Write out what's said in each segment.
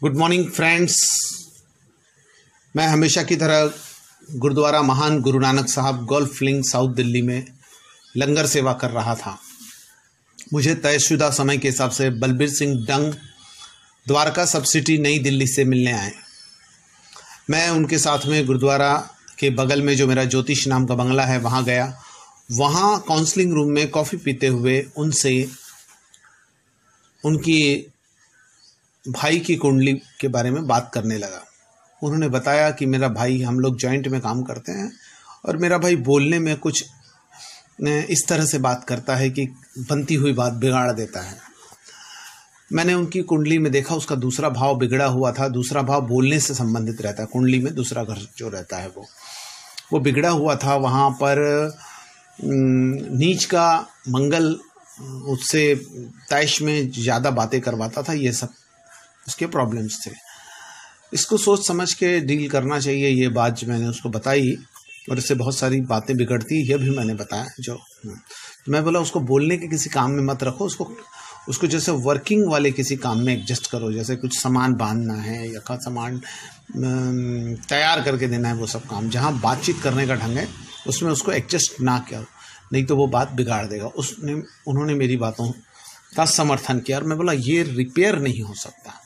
Good morning friends. मैं हमेशा की तरह गुरुद्वारा महान गुरु नानक साहब गोल्फ लिंक साउथ दिल्ली में लंगर सेवा कर रहा था। मुझे तयशुदा समय के हिसाब से बलबीर सिंह डंग द्वारका सब सिटी नई दिल्ली से मिलने आए। मैं उनके साथ में गुरुद्वारा के बगल में जो मेरा ज्योतिष नाम का बंगला है वहाँ गया। वहाँ काउंसलिंग रूम में कॉफ़ी पीते हुए उनसे उनकी भाई की कुंडली के बारे में बात करने लगा। उन्होंने बताया कि मेरा भाई, हम लोग जॉइंट में काम करते हैं और मेरा भाई बोलने में कुछ इस तरह से बात करता है कि बनती हुई बात बिगाड़ देता है। मैंने उनकी कुंडली में देखा, उसका दूसरा भाव बिगड़ा हुआ था। दूसरा भाव बोलने से संबंधित रहता है। कुंडली में दूसरा घर जो रहता है वो बिगड़ा हुआ था। वहाँ पर नीच का मंगल उससे तैश में ज़्यादा बातें करवाता था। ये सब उसके प्रॉब्लम्स थे। इसको सोच समझ के डील करना चाहिए, ये बात मैंने उसको बताई और इससे बहुत सारी बातें बिगड़ती, ये भी मैंने बताया। तो मैं बोला उसको बोलने के किसी काम में मत रखो, उसको जैसे वर्किंग वाले किसी काम में एडजस्ट करो। जैसे कुछ सामान बांधना है या का सामान तैयार करके देना है, वो सब काम जहाँ बातचीत करने का ढंग है उसमें उसको एडजस्ट ना किया, नहीं तो वो बात बिगाड़ देगा। उन्होंने मेरी बातों का समर्थन किया और मैं बोला ये रिपेयर नहीं हो सकता।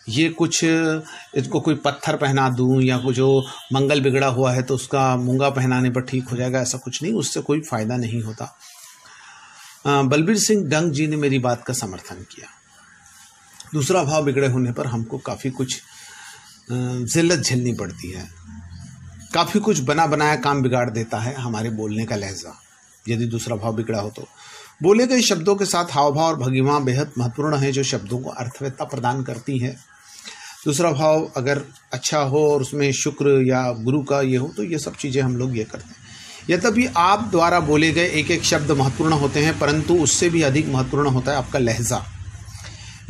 ये कुछ इसको कोई पत्थर पहना दूं या कुछ जो मंगल बिगड़ा हुआ है तो उसका मूंगा पहनाने पर ठीक हो जाएगा, ऐसा कुछ नहीं, उससे कोई फ़ायदा नहीं होता। बलबीर सिंह डंग जी ने मेरी बात का समर्थन किया। दूसरा भाव बिगड़े होने पर हमको काफ़ी कुछ जिल्लत झेलनी पड़ती है। काफ़ी कुछ बना बनाया काम बिगाड़ देता है हमारे बोलने का लहजा। यदि दूसरा भाव बिगड़ा हो तो बोले गए शब्दों के साथ हाव भाव और भंगिमा बेहद महत्वपूर्ण है, जो शब्दों को अर्थवत्ता प्रदान करती है। दूसरा भाव अगर अच्छा हो और उसमें शुक्र या गुरु का ये हो तो ये सब चीज़ें हम लोग ये करते हैं। यद्यपि आप द्वारा बोले गए एक एक शब्द महत्वपूर्ण होते हैं, परंतु उससे भी अधिक महत्वपूर्ण होता है आपका लहजा।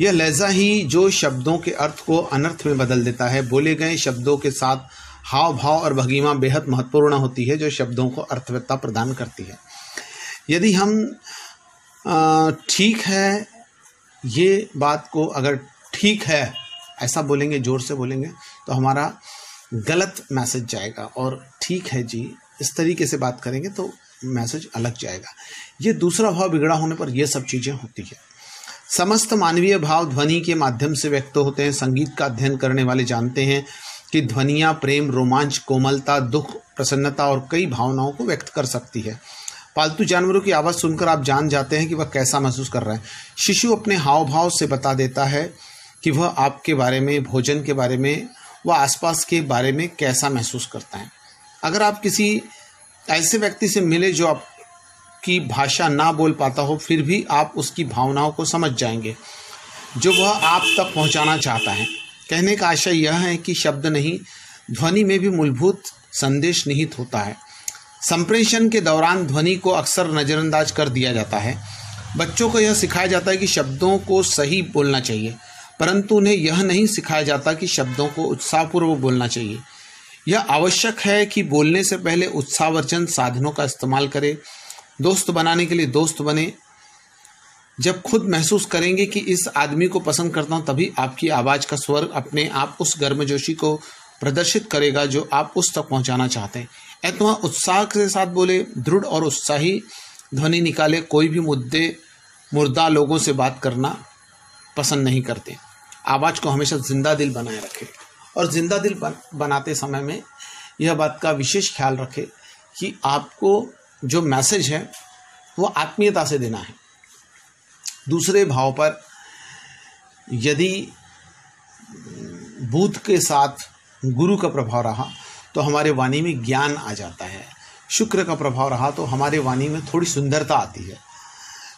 यह लहजा ही जो शब्दों के अर्थ को अनर्थ में बदल देता है। बोले गए शब्दों के साथ हाव भाव और भंगिमा बेहद महत्वपूर्ण होती है, जो शब्दों को अर्थवत्ता प्रदान करती है। यदि हम ठीक है, ये बात को अगर ठीक है ऐसा बोलेंगे, जोर से बोलेंगे तो हमारा गलत मैसेज जाएगा, और ठीक है जी इस तरीके से बात करेंगे तो मैसेज अलग जाएगा। ये दूसरा भाव बिगड़ा होने पर ये सब चीज़ें होती है। समस्त मानवीय भाव ध्वनि के माध्यम से व्यक्त होते हैं। संगीत का अध्ययन करने वाले जानते हैं कि ध्वनियाँ प्रेम, रोमांच, कोमलता, दुख, प्रसन्नता और कई भावनाओं को व्यक्त कर सकती है। पालतू जानवरों की आवाज़ सुनकर आप जान जाते हैं कि वह कैसा महसूस कर रहा है। शिशु अपने हाव भाव से बता देता है कि वह आपके बारे में, भोजन के बारे में, वह आसपास के बारे में कैसा महसूस करता है। अगर आप किसी ऐसे व्यक्ति से मिले जो आपकी भाषा ना बोल पाता हो, फिर भी आप उसकी भावनाओं को समझ जाएंगे जो वह आप तक पहुंचाना चाहता है। कहने का आशय यह है कि शब्द नहीं, ध्वनि में भी मूलभूत संदेश निहित होता है। संप्रेषण के दौरान ध्वनि को अक्सर नज़रअंदाज कर दिया जाता है। बच्चों को यह सिखाया जाता है कि शब्दों को सही बोलना चाहिए, परंतु उन्हें यह नहीं सिखाया जाता कि शब्दों को उत्साहपूर्वक बोलना चाहिए। यह आवश्यक है कि बोलने से पहले उत्साहवर्धक साधनों का इस्तेमाल करें। दोस्त बनाने के लिए दोस्त बने। जब खुद महसूस करेंगे कि इस आदमी को पसंद करता हूँ, तभी आपकी आवाज़ का स्वर अपने आप उस गर्मजोशी को प्रदर्शित करेगा जो आप उस तक पहुँचाना चाहते हैं। अथवा उत्साह के साथ बोले, दृढ़ और उत्साही ध्वनि निकाले। कोई भी मुर्दा लोगों से बात करना पसंद नहीं करते। आवाज़ को हमेशा जिंदा दिल बनाए रखें, और जिंदा दिल बनाते समय में यह बात का विशेष ख्याल रखें कि आपको जो मैसेज है वो आत्मीयता से देना है। दूसरे भाव पर यदि बुध के साथ गुरु का प्रभाव रहा तो हमारे वाणी में ज्ञान आ जाता है। शुक्र का प्रभाव रहा तो हमारे वाणी में थोड़ी सुंदरता आती है।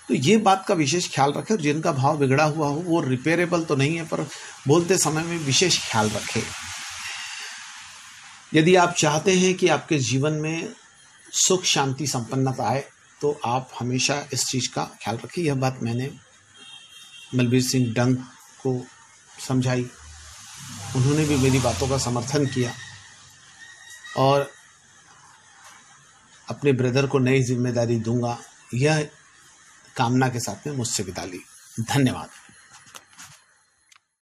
तो ये बात का विशेष ख्याल रखें। और जिनका भाव बिगड़ा हुआ हो वो रिपेयरेबल तो नहीं है, पर बोलते समय में विशेष ख्याल रखें। यदि आप चाहते हैं कि आपके जीवन में सुख, शांति, संपन्नता आए तो आप हमेशा इस चीज़ का ख्याल रखें। यह बात मैंने बलबीर सिंह डंग को समझाई। उन्होंने भी मेरी बातों का समर्थन किया और अपने ब्रदर को नई जिम्मेदारी दूंगा, यह कामना के साथ में मुझसे विदा ली। धन्यवाद।